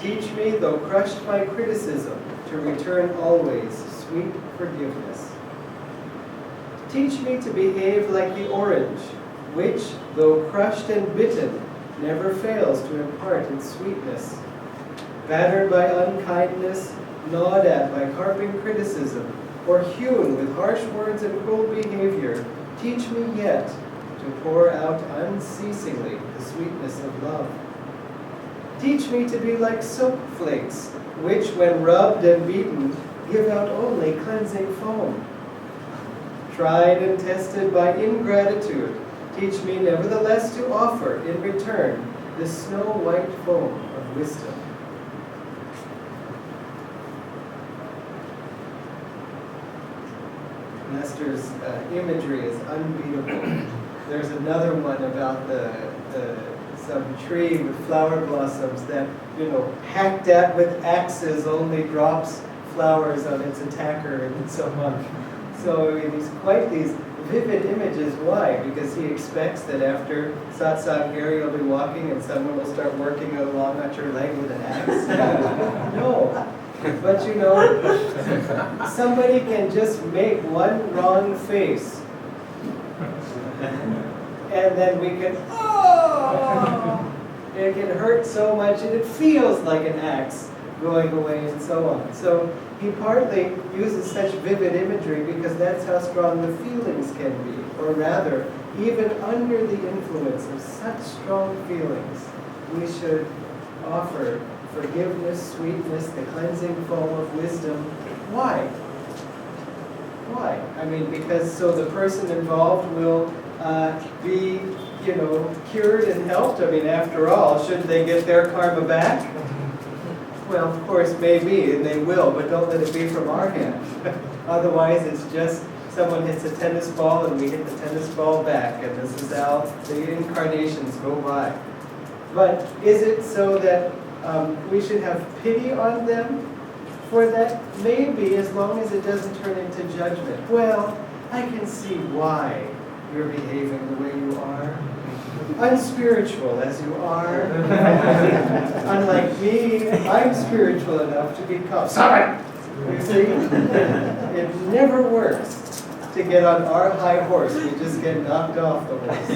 Teach me, though crushed by criticism, to return always sweet forgiveness. Teach me to behave like the orange, which, though crushed and bitten, never fails to impart its sweetness. Battered by unkindness, gnawed at by carping criticism, or hewn with harsh words and cruel behavior, teach me yet to pour out unceasingly the sweetness of love. Teach me to be like soap flakes, which, when rubbed and beaten, give out only cleansing foam. Tried and tested by ingratitude, teach me nevertheless to offer, in return, the snow-white foam of wisdom. Master's imagery is unbeatable. There's another one about some tree with flower blossoms that, hacked at with axes only drops flowers on its attacker and so on. So he's quite these vivid images. Why? Because he expects that after satsang here you'll be walking and someone will start working along at your leg with an axe. No. But somebody can just make one wrong face. And then we can, it can hurt so much and it feels like an axe going away and so on. So he partly uses such vivid imagery because that's how strong the feelings can be. Or rather, even under the influence of such strong feelings, we should offer forgiveness, sweetness, the cleansing foam of wisdom. Why? Why? Because so the person involved will be, cured and helped. After all, shouldn't they get their karma back? Well, of course, maybe, and they will, but don't let it be from our hand. Otherwise, it's just someone hits a tennis ball and we hit the tennis ball back, and this is how the incarnations go by. But is it so that we should have pity on them for that? Maybe, as long as it doesn't turn into judgment. Well, I can see why you're behaving the way you are. Unspiritual as you are. Unlike me, I'm spiritual enough to become. Stop it! You see? It never works to get on our high horse. We just get knocked off the horse.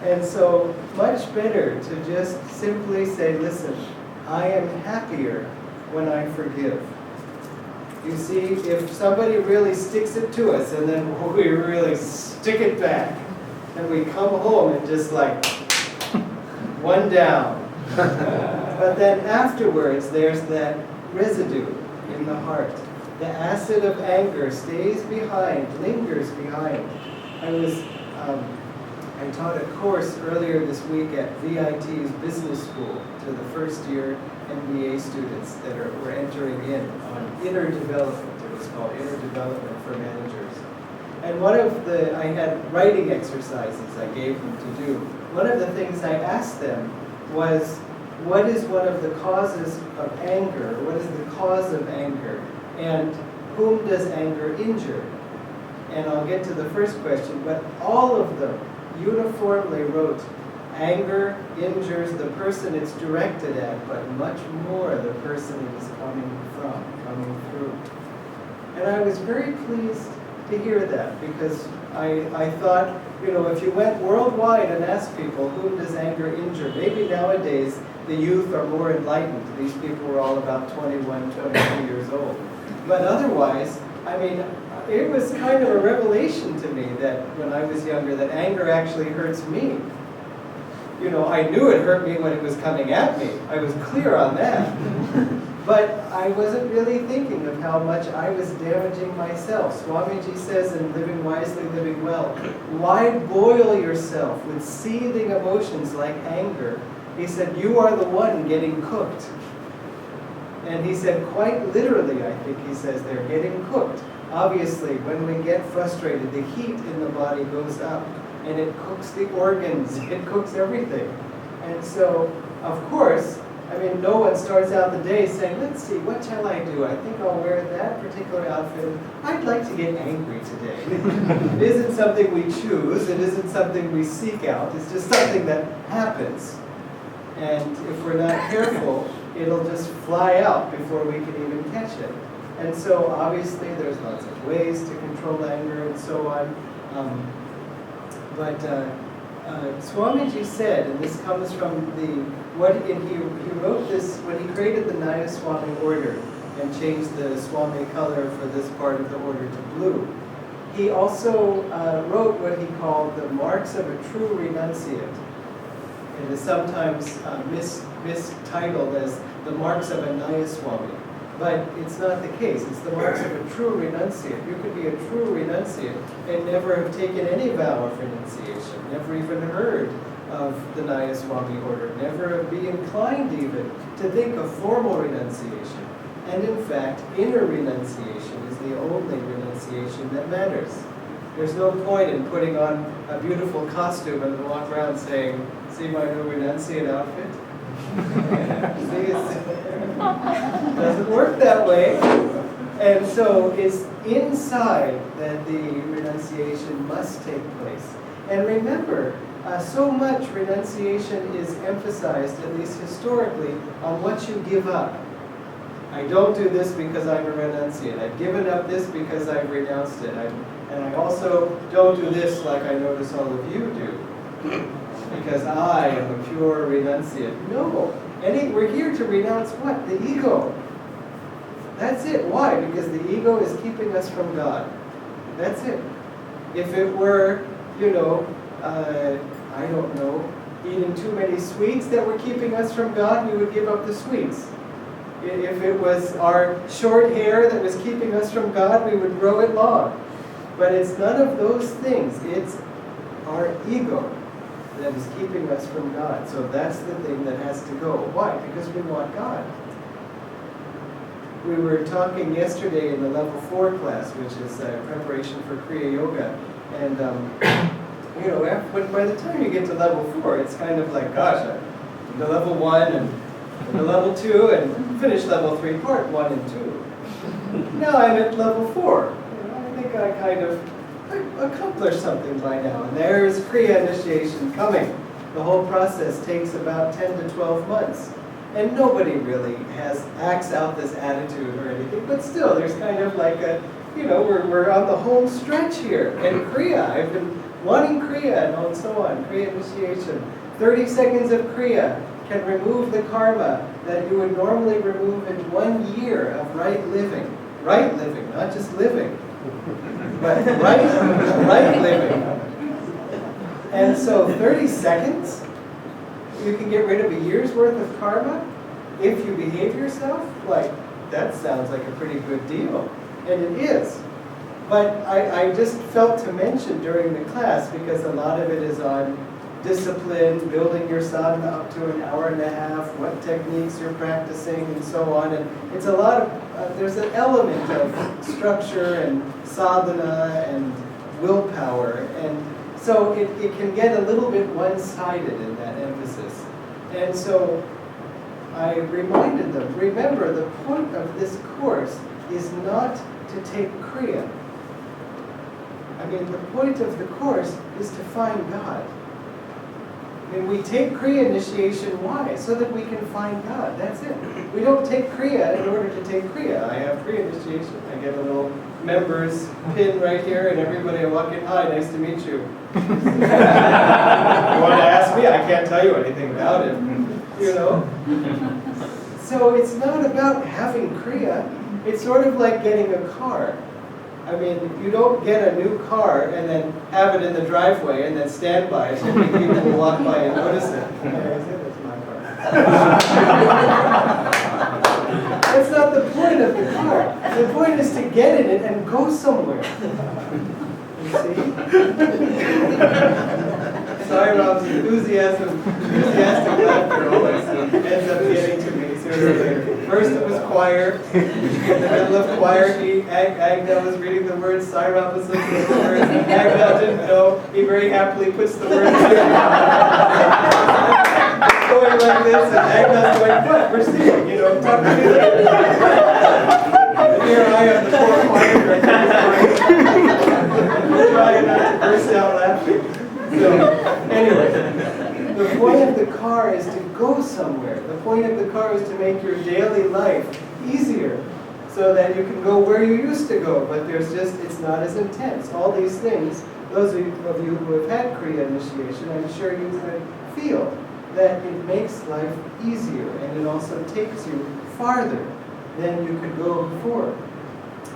And so, much better to just simply say, listen, I am happier when I forgive. You see, if somebody really sticks it to us and then we really stick it back and we come home and just like one down. But then afterwards there's that residue in the heart. The acid of anger stays behind, lingers behind. I taught a course earlier this week at VIT's business school to the first year MBA students that were entering in on inner development. It was called Inner Development for Managers. And I had writing exercises I gave them to do. One of the things I asked them was, what is one of the causes of anger? What is the cause of anger? And whom does anger injure? And I'll get to the first question, but all of them uniformly wrote, anger injures the person it's directed at, but much more the person it is coming through. And I was very pleased to hear that, because I thought, if you went worldwide and asked people, whom does anger injure? Maybe nowadays the youth are more enlightened. These people were all about 21, 22 years old. But otherwise, it was kind of a revelation to me that when I was younger, that anger actually hurts me. I knew it hurt me when it was coming at me. I was clear on that. But I wasn't really thinking of how much I was damaging myself. Swamiji says in Living Wisely, Living Well, why boil yourself with seething emotions like anger? He said, you are the one getting cooked. And he said, quite literally, I think he says, they're getting cooked. Obviously, when we get frustrated, the heat in the body goes up, and it cooks the organs, it cooks everything. And so, of course, no one starts out the day saying, let's see, what shall I do? I think I'll wear that particular outfit. I'd like to get angry today. It isn't something we choose, it isn't something we seek out, it's just something that happens. And if we're not careful, it'll just fly out before we can even catch it. And so obviously there's lots of ways to control anger and so on. But Swamiji said, and this comes from he wrote this when he created the Nayaswami order and changed the Swami color for this part of the order to blue. He also wrote what he called the marks of a true renunciate. It is sometimes mistitled as the marks of a Nayaswami. But it's not the case. It's the marks of a true renunciate. You could be a true renunciate and never have taken any vow of renunciation, never even heard of the Nayaswami order, never be inclined even to think of formal renunciation. And in fact, inner renunciation is the only renunciation that matters. There's no point in putting on a beautiful costume and walk around saying, "See my new renunciate outfit?" See, it doesn't work that way. And so it's inside that the renunciation must take place. And remember, so much renunciation is emphasized, at least historically, on what you give up. I don't do this because I'm a renunciate. I've given up this because I've renounced it. And I also don't do this like I notice all of you do, because I am a pure renunciate. No. We're here to renounce what? The ego. That's it. Why? Because the ego is keeping us from God. That's it. If it were, I don't know, eating too many sweets that were keeping us from God, we would give up the sweets. If it was our short hair that was keeping us from God, we would grow it long. But it's none of those things. It's our ego that is keeping us from God. So that's the thing that has to go. Why? Because we want God. We were talking yesterday in the level 4 class, which is preparation for Kriya Yoga. And, by the time you get to level 4, it's kind of like, gosh, I'm to level 1 and to level 2 and finish level 3, part 1 and 2. Now I'm at level 4. I think I kind of accomplished something by now. And there's Kriya initiation coming. The whole process takes about 10 to 12 months. And nobody really acts out this attitude or anything, but still there's kind of like we're on the home stretch here. And Kriya, I've been wanting Kriya and so on, Kriya initiation. 30 seconds of Kriya can remove the karma that you would normally remove in 1 year of right living. Right living, not just living, but right living. And so 30 seconds, you can get rid of a year's worth of karma if you behave yourself. Like, that sounds like a pretty good deal. And it is. But I just felt to mention during the class, because a lot of it is on discipline, building your sadhana up to an hour and a half, what techniques you're practicing, and so on. And it's a lot of, there's an element of structure and sadhana and willpower. And so it can get a little bit one-sided in that emphasis. And so I reminded them, remember, the point of this course is not to take Kriya. I mean, the point of the course is to find God. And we take Kriya initiation, why? So that we can find God, that's it. We don't take Kriya in order to take Kriya. I have Kriya initiation. I get a little members pin right here, and everybody I walk in, hi, nice to meet you. You want to ask me? I can't tell you anything about it, So it's not about having Kriya. It's sort of like getting a car. I mean, you don't get a new car and then have it in the driveway and then stand by it and people will walk by and notice it. That's my car. That's not the point of the car. The point is to get in it and go somewhere. You see? Sai Ram's enthusiastic laughter always ends up getting to me sooner or later. First it was choir. In the middle of choir, Agna was reading the words, Sai Ram was looking at the words. Agna didn't know. He very happily puts the words in. Going like this, and Agna's going, what? We're singing, talk to me later. And here I am, the poor choir director, trying not to burst out laughing. So, anyway, the point of the car is to go somewhere. somewhere. The point of the car is to make your daily life easier so that you can go where you used to go, but it's not as intense. All these things, those of you who have had Kriya initiation, I'm sure you could feel that it makes life easier, and it also takes you farther than you could go before.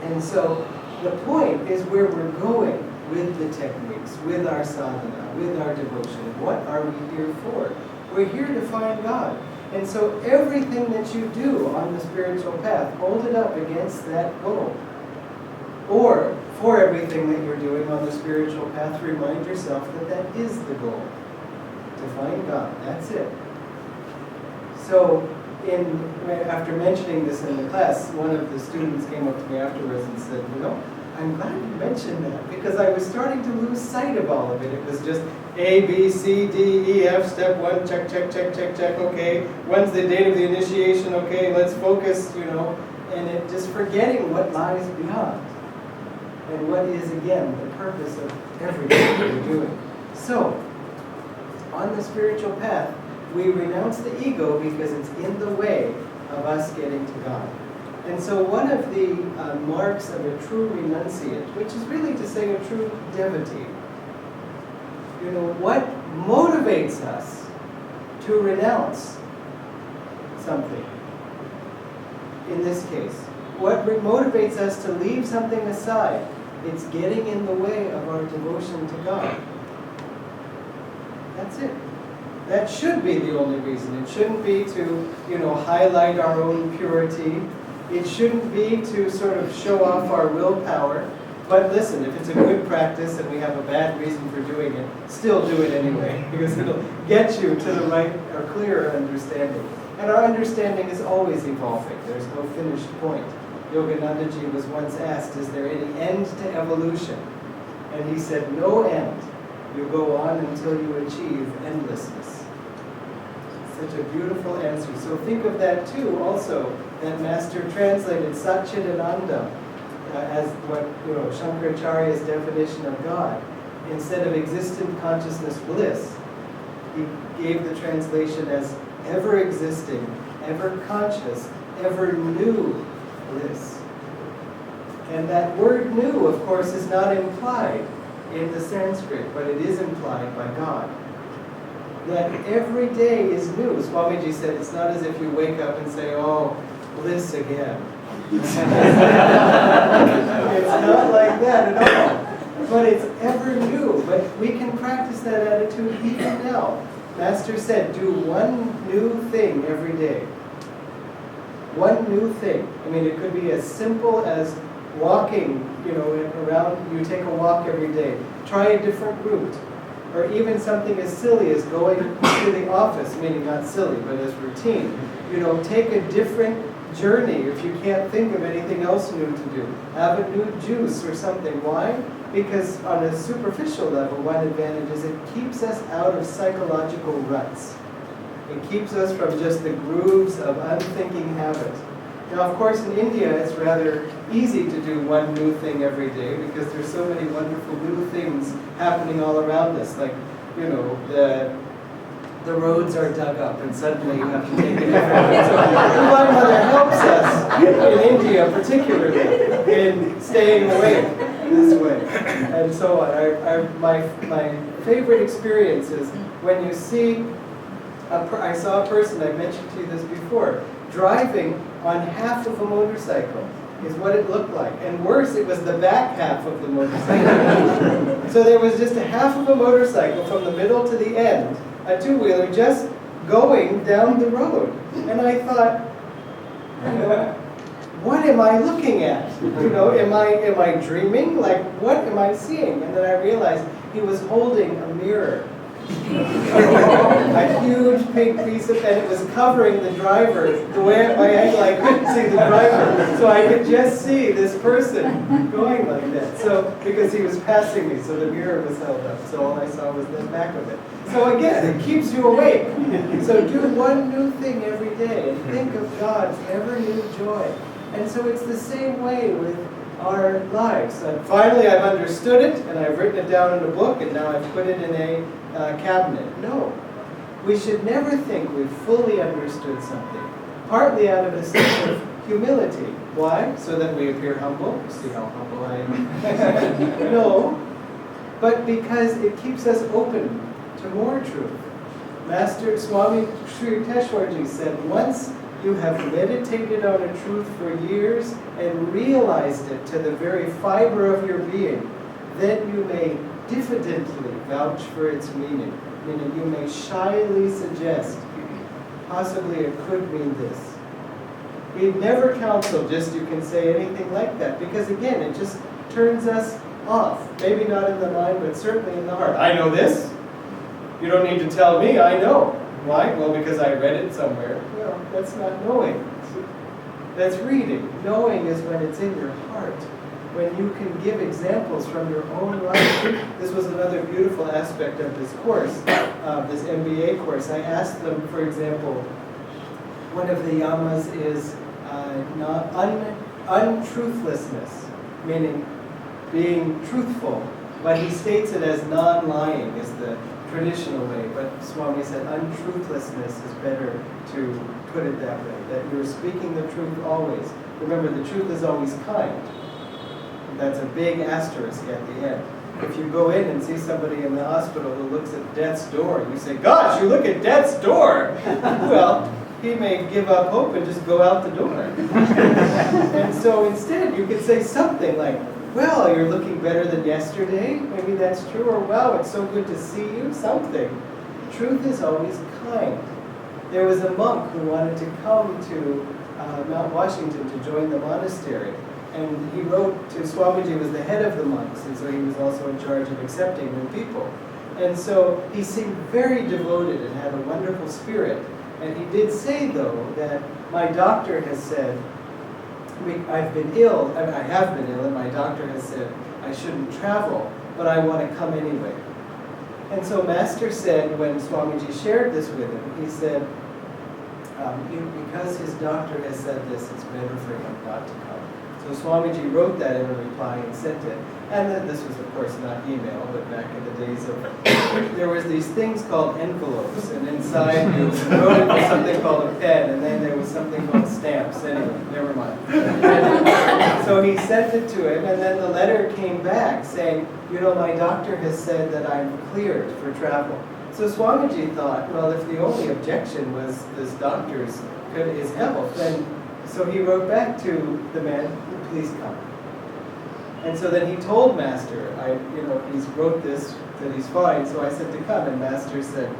And so the point is where we're going with the techniques, with our sadhana, with our devotion. What are we here for? We're here to find God. And so everything that you do on the spiritual path, hold it up against that goal. Or for everything that you're doing on the spiritual path, remind yourself that that is the goal. To find God. That's it. So after mentioning this in the class, one of the students came up to me afterwards and said, I'm glad you mentioned that, because I was starting to lose sight of all of it. It was just A, B, C, D, E, F, step 1, check, check, check, check, check, okay. When's the date of the initiation? Okay, let's focus, and it just forgetting what lies beyond. And what is, again, the purpose of everything we're doing. So, on the spiritual path, we renounce the ego because it's in the way of us getting to God. And so one of the marks of a true renunciate, which is really to say a true devotee, what motivates us to renounce something? In this case, what motivates us to leave something aside? It's getting in the way of our devotion to God. That's it. That should be the only reason. It shouldn't be to, highlight our own purity. It shouldn't be to sort of show off our willpower. But listen, if it's a good practice and we have a bad reason for doing it, still do it anyway, because it'll get you to the right or clearer understanding. And our understanding is always evolving. There's no finished point. Yoganandaji was once asked, is there any end to evolution? And he said, no end. You go on until you achieve endlessness. Such a beautiful answer. So think of that too also, that Master translated Satchidananda as what, Shankaracharya's definition of God. Instead of existent consciousness bliss, he gave the translation as ever existing, ever conscious, ever new bliss. And that word new, of course, is not implied in the Sanskrit, but it is implied by God. That every day is new. Swamiji said it's not as if you wake up and say, oh, bliss again. It's not like that at all. But it's ever new. But we can practice that attitude even now. Master said, do one new thing every day. One new thing. I mean, it could be as simple as walking, around, you take a walk every day. Try a different route. Or even something as silly as going to the office, meaning not silly, but as routine. Take a different journey if you can't think of anything else new to do. Have a new juice or something. Why? Because on a superficial level, one advantage is it keeps us out of psychological ruts. It keeps us from just the grooves of unthinking habit. Now, of course, in India, it's rather easy to do one new thing every day because there's so many wonderful new things happening all around us. Like, the roads are dug up and suddenly you have to take a different route. So Divine Mother helps us, in India particularly, in staying awake this way, and so on. My favorite experience is when you see, I saw a person, I mentioned to you this before, driving on half of a motorcycle is what it looked like. And worse, it was the back half of the motorcycle. So there was just a half of a motorcycle from the middle to the end, a two-wheeler just going down the road. And I thought, what am I looking at? Am I dreaming? Like, what am I seeing? And then I realized he was holding a mirror. A huge pink piece of, and it was covering the driver. The way at my angle, I couldn't see the driver, so I could just see this person going like that. So because he was passing me, so the mirror was held up, so all I saw was the back of it. So again, it keeps you awake. So do one new thing every day, and think of God's ever new joy. And so it's the same way with our lives. And finally, I've understood it, and I've written it down in a book, and now I've put it in a cabinet. No. We should never think we've fully understood something, partly out of a sense of humility. Why? So that we appear humble. See how humble I am? No, but because it keeps us open to more truth. Master Swami Sri Yukteswarji said, once you have meditated on a truth for years and realized it to the very fiber of your being, then you may diffidently vouch for its meaning. Meaning you may shyly suggest, possibly it could mean this. We'd never counsel just you can say anything like that, because again, it just turns us off. Maybe not in the mind, but certainly in the heart. I know this. You don't need to tell me, I know. Why? Well, because I read it somewhere. No, that's not knowing. That's reading. Knowing is when it's in your heart, when you can give examples from your own life. This was another beautiful aspect of this course, this MBA course. I asked them, for example, one of the yamas is untruthlessness, meaning being truthful. But he states it as non-lying is the traditional way. But Swami said untruthlessness is better to put it that way, that you're speaking the truth always. Remember, the truth is always kind. That's a big asterisk at the end. If you go in and see somebody in the hospital who looks at death's door, you say, gosh, you look at death's door! Well, he may give up hope and just go out the door. And so instead, you could say something like, well, you're looking better than yesterday. Maybe that's true. Or, wow, it's so good to see you. Something. Truth is always kind. There was a monk who wanted to come to Mount Washington to join the monastery. And he wrote to Swamiji, was the head of the monks, and so he was also in charge of accepting new people. And so he seemed very devoted and had a wonderful spirit. And he did say, though, that my doctor has said, I've been ill, I have been ill, and my doctor has said I shouldn't travel, but I want to come anyway. And so Master said, when Swamiji shared this with him, he said, because his doctor has said this, it's better for him not to come. So Swamiji wrote that in a reply and sent it. And then this was, of course, not email, but back in the days of, there was these things called envelopes, and inside you wrote it with something called a pen, and then there was something called stamps. Anyway, never mind. So he sent it to him, and then the letter came back saying, you know, my doctor has said that I'm cleared for travel. So Swamiji thought, well, if the only objection was this doctor's his health, then so he wrote back to the man, please come. And so then he told Master, he's wrote this, that he's fine, so I said to come, and Master said,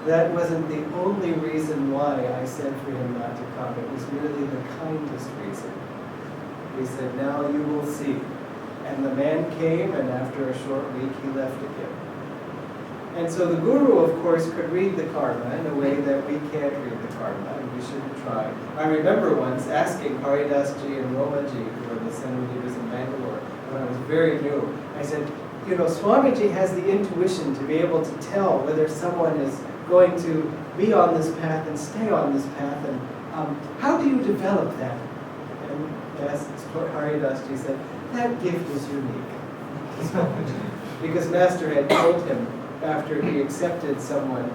that wasn't the only reason why I sent for him not to come. It was merely the kindest reason. He said, now you will see. And the man came, and after a short week, he left again. And so the Guru, of course, could read the karma in a way that we can't read the karma, and we shouldn't try. I remember once asking Haridasji and Romaji, who were the Senudivas in Bangalore, when I was very new, I said, you know, Swamiji has the intuition to be able to tell whether someone is going to be on this path and stay on this path, and how do you develop that? And Haridasji said, that gift is unique. Because Master had told him, after he accepted someone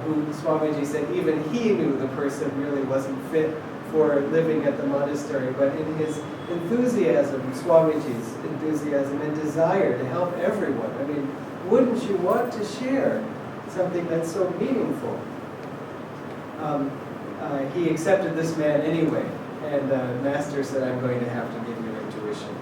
who Swamiji said even he knew the person really wasn't fit for living at the monastery, but in his enthusiasm, Swamiji's enthusiasm and desire to help everyone, I mean, wouldn't you want to share something that's so meaningful? He accepted this man anyway, and Master said, I'm going to have to give you intuition.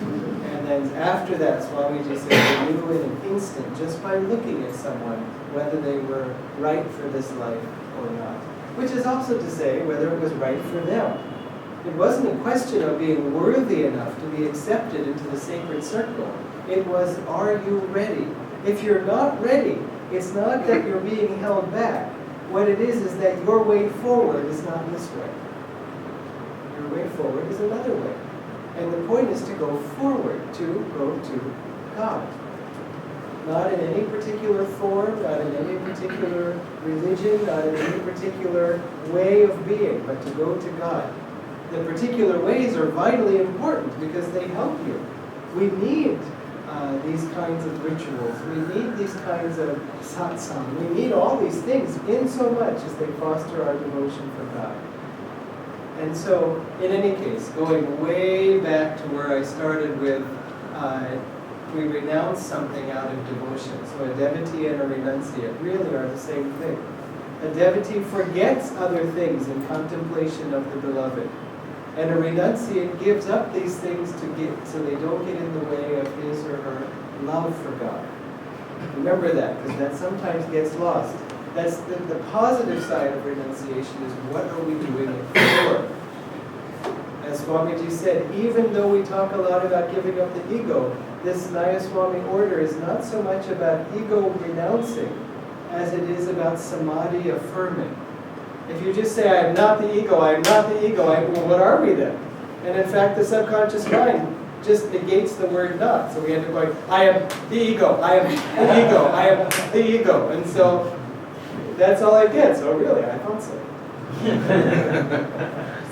And then after that, Swamiji said they knew in an instant, just by looking at someone, whether they were right for this life or not. Which is also to say whether it was right for them. It wasn't a question of being worthy enough to be accepted into the sacred circle. It was, are you ready? If you're not ready, it's not that you're being held back. What it is that your way forward is not this way. Your way forward is another way. And the point is to go forward, to go to God. Not in any particular form, not in any particular religion, not in any particular way of being, but to go to God. The particular ways are vitally important because they help you. We need these kinds of rituals. We need these kinds of satsang. We need all these things in so much as they foster our devotion for God. And so, in any case, going way back to where I started with, we renounce something out of devotion. So a devotee and a renunciate really are the same thing. A devotee forgets other things in contemplation of the beloved. And a renunciate gives up these things to get, so they don't get in the way of his or her love for God. Remember that, because that sometimes gets lost. That's the positive side of renunciation is what are we doing it for? As Swamiji said, even though we talk a lot about giving up the ego, this Nayaswami order is not so much about ego renouncing as it is about samadhi affirming. If you just say, I am not the ego, I am not the ego, well, what are we then? And in fact, the subconscious mind just negates the word not. So we end up going, I am the ego, I am the ego, I am the ego. And so that's all I get. So really, I thought so.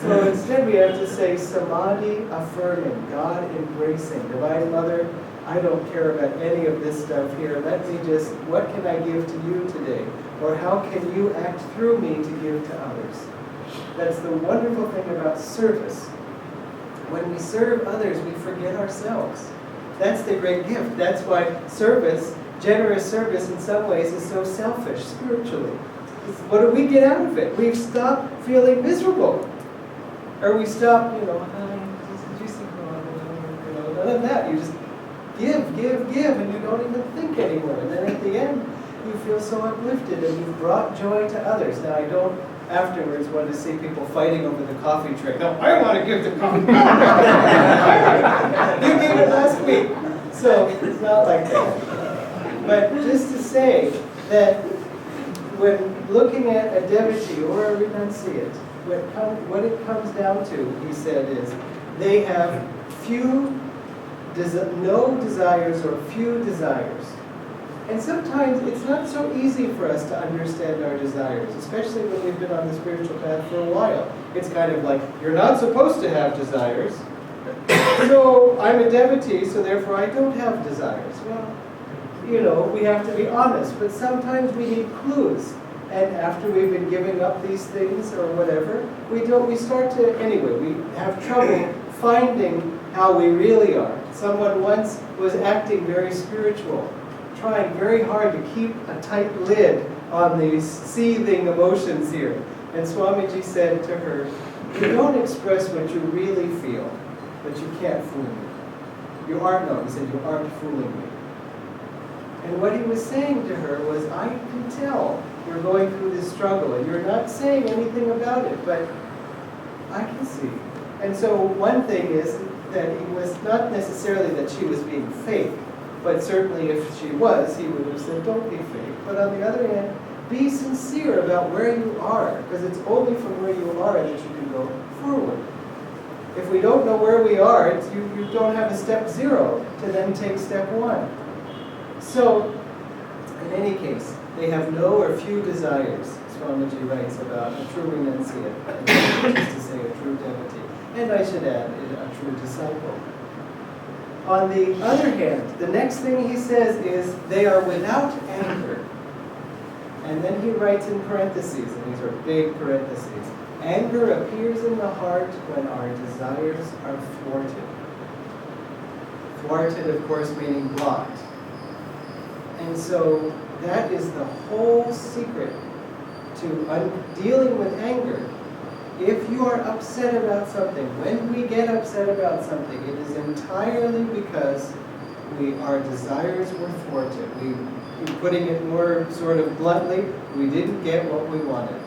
So instead we have to say samadhi affirming, God embracing. Divine Mother, I don't care about any of this stuff here. Let me just, what can I give to you today? Or how can you act through me to give to others? That's the wonderful thing about service. When we serve others, we forget ourselves. That's the great gift. That's why service, generous service in some ways is so selfish spiritually. What do we get out of it? We stop feeling miserable. Or we stop, none of that. You just give, and you don't even think anymore. And then at the end, you feel so uplifted and you've brought joy to others. Now, I don't afterwards want to see people fighting over the coffee tray. No, I want to give the coffee. You gave it last week. So it's not like that. But just to say that when looking at a devotee or a renunciate, what it comes down to, he said, is they have no desires or few desires. And sometimes it's not so easy for us to understand our desires, especially when we've been on the spiritual path for a while. It's kind of like, you're not supposed to have desires. So I'm a devotee, so therefore I don't have desires. Well, we have to be honest, but sometimes we need clues. And after we've been giving up these things or whatever, we have trouble finding how we really are. Someone once was acting very spiritual, trying very hard to keep a tight lid on these seething emotions here. And Swamiji said to her, you don't express what you really feel, but you can't fool me. He said, you aren't fooling me. And what he was saying to her was, I can tell you're going through this struggle, and you're not saying anything about it, but I can see. And so one thing is that it was not necessarily that she was being fake, but certainly if she was, he would have said, don't be fake. But on the other hand, be sincere about where you are, because it's only from where you are that you can go forward. If we don't know where we are, you don't have a step 0 to then take step 1. So, in any case, they have no or few desires, Swamiji writes about a true renunciate, which is to say a true devotee. And I should add, a true disciple. On the other hand, the next thing he says is, they are without anger. And then he writes in parentheses, and these are big parentheses, anger appears in the heart when our desires are thwarted. Thwarted, of course, meaning blocked. And so that is the whole secret to dealing with anger. If you are upset about something, when we get upset about something, it is entirely because our desires were thwarted. Putting it more sort of bluntly, we didn't get what we wanted.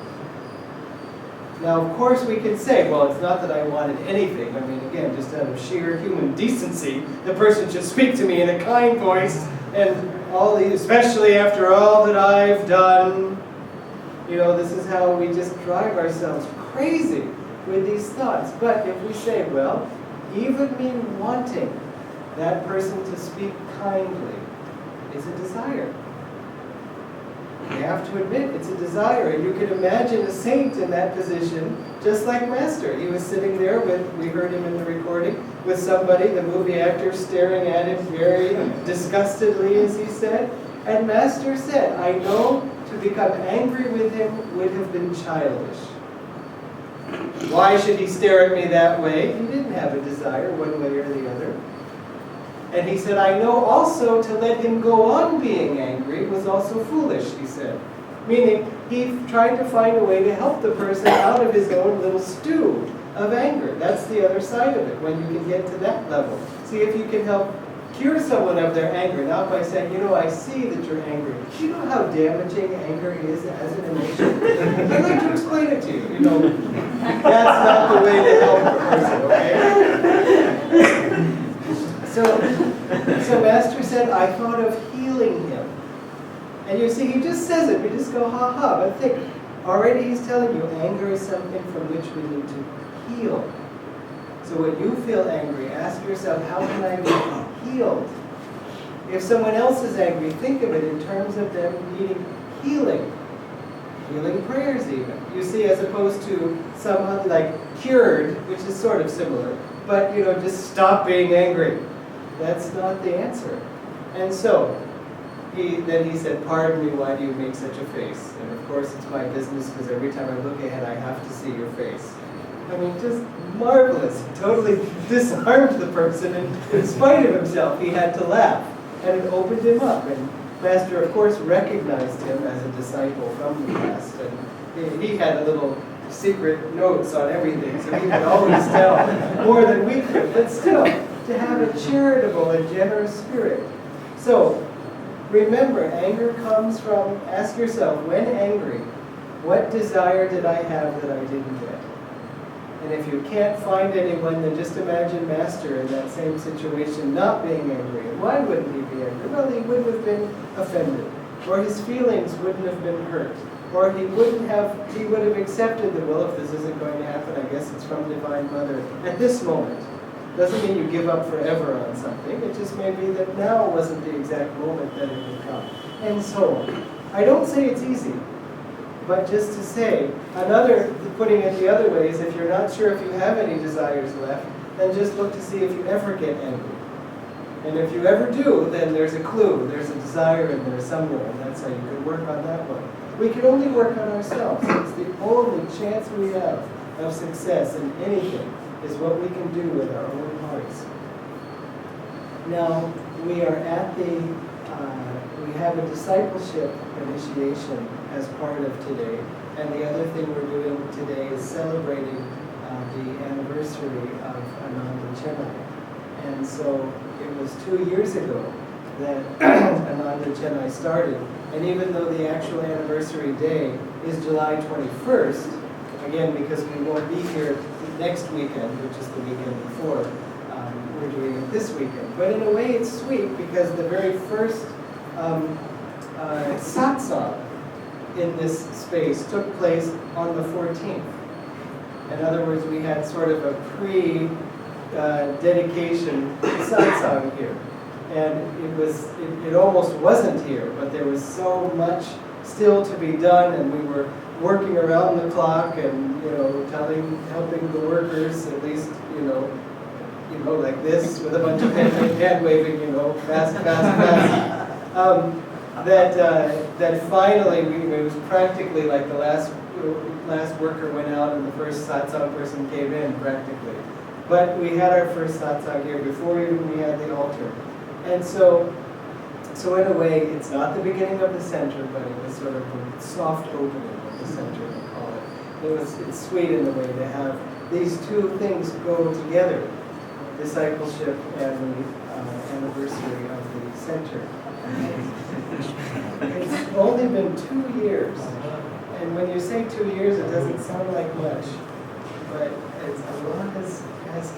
Now, of course, we can say, well, it's not that I wanted anything. I mean, again, just out of sheer human decency, the person should speak to me in a kind voice, and especially after all that I've done. This is how we just drive ourselves crazy with these thoughts. But if we say, well, even me wanting that person to speak kindly is a desire. You have to admit it's a desire, and you can imagine a saint in that position, just like Master. He was sitting there with, we heard him in the recording, with somebody, the movie actor, staring at him very disgustedly, as he said. And Master said, I know to become angry with him would have been childish. Why should he stare at me that way? He didn't have a desire one way or the other. And he said, I know also to let him go on being angry was also foolish, he said. Meaning, he tried to find a way to help the person out of his own little stew of anger. That's the other side of it, when you can get to that level. See if you can help cure someone of their anger, not by saying, you know, I see that you're angry. Do you know how damaging anger is as an emotion? I'd like to explain it to you. You know, that's not the way to help a person, okay? So Master said, I thought of healing him. And you see, he just says it. We just go, ha ha. But think, already he's telling you, anger is something from which we need to heal. So when you feel angry, ask yourself, how can I be healed? If someone else is angry, think of it in terms of them needing healing. Healing prayers even. You see, as opposed to someone like cured, which is sort of similar, but you know, just stop being angry. That's not the answer. And so, then he said, pardon me, why do you make such a face? And of course it's my business, because every time I look ahead I have to see your face. I mean, just marvelous. He totally disarmed the person, and in spite of himself, he had to laugh. And it opened him up. And Master, of course, recognized him as a disciple from the past. And he had a little secret notes on everything, so he could always tell more than we could. But still, to have a charitable and generous spirit. So, remember, anger comes from, ask yourself, when angry, what desire did I have that I didn't get? And if you can't find anyone, then just imagine Master in that same situation not being angry. And why wouldn't he be angry? Well, he wouldn't have been offended, or his feelings wouldn't have been hurt, or he would have accepted that, well, if this isn't going to happen, I guess it's from Divine Mother at this moment. Doesn't mean you give up forever on something. It just may be that now wasn't the exact moment that it would come. And so on. I don't say it's easy, but just to say, putting it the other way is if you're not sure if you have any desires left, then just look to see if you ever get angry. And if you ever do, then there's a clue, there's a desire in there somewhere, and that's how you can work on that one. We can only work on ourselves. It's the only chance we have of success in anything is what we can do with our own hearts. Now, we are at we have a discipleship initiation as part of today, and the other thing we're doing today is celebrating the anniversary of Ananda, Chennai. And so it was 2 years ago that Ananda, Chennai started, and even though the actual anniversary day is July 21st, again, because we won't be here next weekend, which is the weekend before, we're doing it this weekend. But in a way it's sweet because the very first satsang in this space took place on the 14th. In other words, we had sort of a pre-dedication satsang here. And it almost wasn't here, but there was so much still to be done, and we were working around the clock and, you know, helping the workers, at least, you know, like this, with a bunch of hand waving, you know, fast. That finally, it was practically like the last worker went out and the first satsang person came in, practically. But we had our first satsang here before even we had the altar. And so in a way, it's not the beginning of the center, but it was sort of a soft opening of the center, we call it. It's sweet in a way to have these two things go together, discipleship and the anniversary of the center. It's only been 2 years, and when you say 2 years, it doesn't sound like much, but a lot has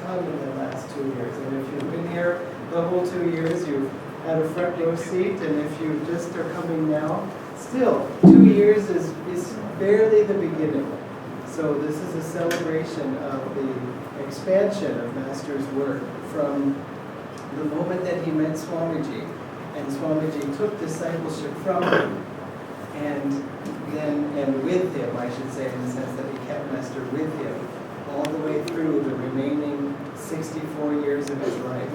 come in the last 2 years. And if you've been here the whole 2 years, you've had a front row seat, and if you just are coming now, still, 2 years is barely the beginning. So this is a celebration of the expansion of Master's work from the moment that he met Swamiji. And Swamiji took discipleship from him. and with him, I should say, in the sense that he kept Master with him all the way through the remaining 64 years of his life.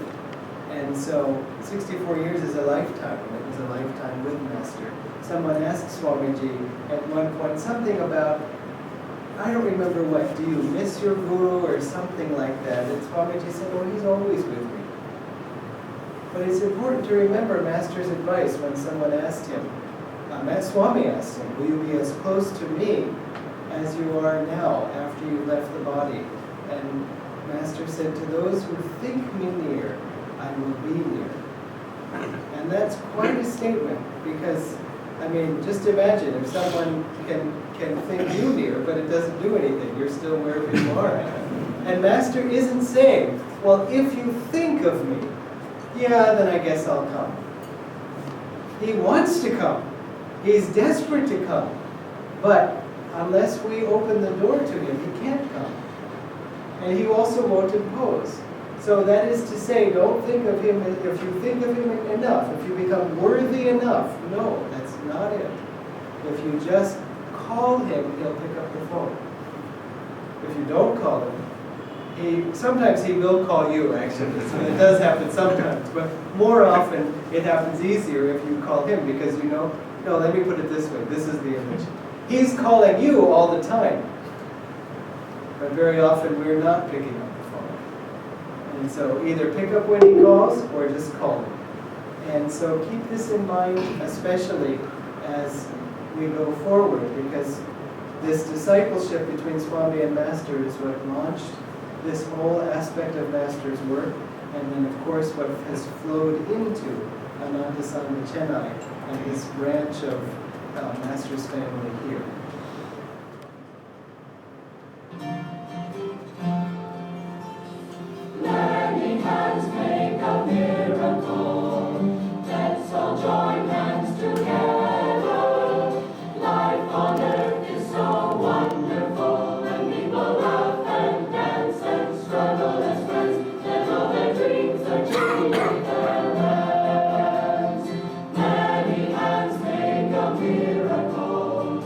And so 64 years is a lifetime, and it was a lifetime with Master. Someone asked Swamiji at one point something about, I don't remember what, do you miss your guru or something like that? And Swamiji said, oh, he's always with me. But it's important to remember Master's advice when someone asked him, Swami asked him, will you be as close to me as you are now after you left the body? And Master said, to those who think me near, I will be near. And that's quite a statement, because, I mean, just imagine if someone can think you near, but it doesn't do anything. You're still wherever you are. And Master isn't saying, well, if you think of me, yeah, then I guess I'll come. He wants to come. He's desperate to come. But unless we open the door to him, he can't come. And he also won't impose. So that is to say, don't think of him, if you think of him enough, if you become worthy enough, no, that's not it. If you just call him, he'll pick up the phone. If you don't call him, sometimes he will call you, actually. So it does happen sometimes, but more often it happens easier if you call him, because you know, no, let me put it this way, this is the image. He's calling you all the time, but very often we're not picking up the phone. And so either pick up when he calls or just call him. And so keep this in mind, especially as we go forward, because this discipleship between Swami and Master is what launched this whole aspect of Master's work, and then of course what has flowed into Ananda Chennai and this branch of Master's family here. Many hands make a miracle. Let's all join hands together. Life on earth is so wonderful, when people laugh and dance and struggle as friends. Let all their dreams achieve their ends. Many hands make a miracle.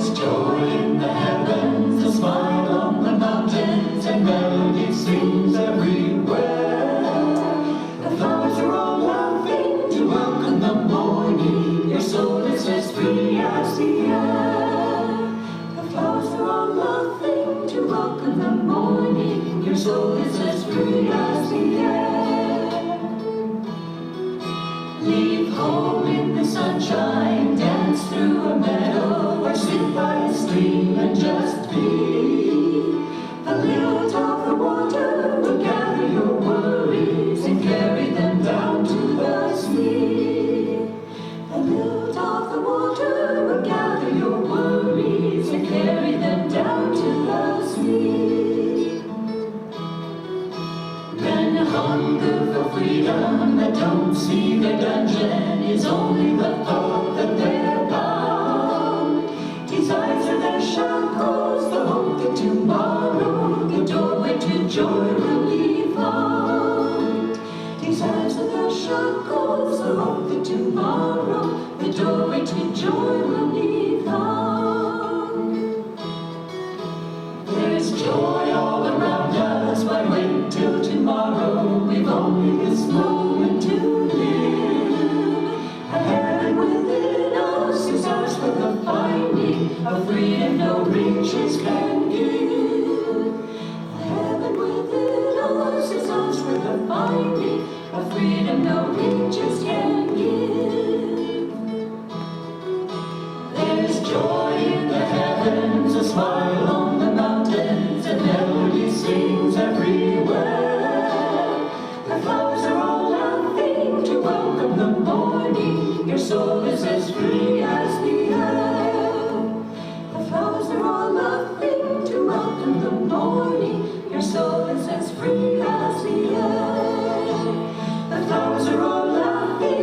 There's joy in the heavens, a smile on the mountains, and melody sings everywhere. The flowers are all laughing to welcome the morning. Your soul is as free as the air. The flowers are all laughing to welcome the morning. Your soul is as free as the air. Leave home in the sunshine, dance through a meadow, or sit by a stream and just be. The lilt of the water will gather your worries and carry them down to the sea. The lilt of the water will gather your worries and carry them down to the sea. Men hunger for freedom that don't see their dungeon is only the thought that they're bound. Desires are their shackles, the hope that tomorrow the doorway to joy will be found. Desires are their shackles, the hope that tomorrow the doorway to joy will be found. There's joy all around us, why wait till tomorrow? We've only this moment to live. A heaven within us is ours for the finding, a freedom no riches can give. A heaven within us is ours for the finding, a freedom no riches can give. There's joy in the heavens, a smile on the mountains, and melody sings everywhere. The flowers are all laughing to welcome the morning. Your soul is as free as the air. The flowers are all laughing to welcome the morning. Your soul is as free as the air. The flowers are all laughing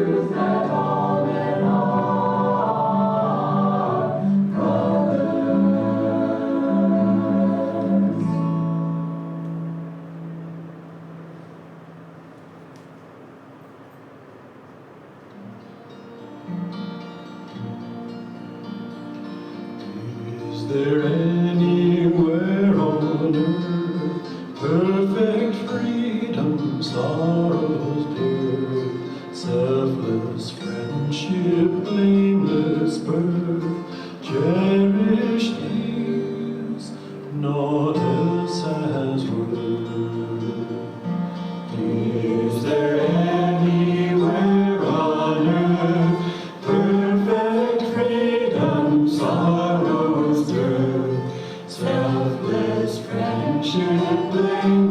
truth that all men are brothers. Is there anywhere on earth perfect freedom, sorrow's birth, selfless friendship, blameless birth, cherished years, naught else has worth? Is there anywhere on earth perfect freedom, sorrow's dearth, selfless friendship, blameless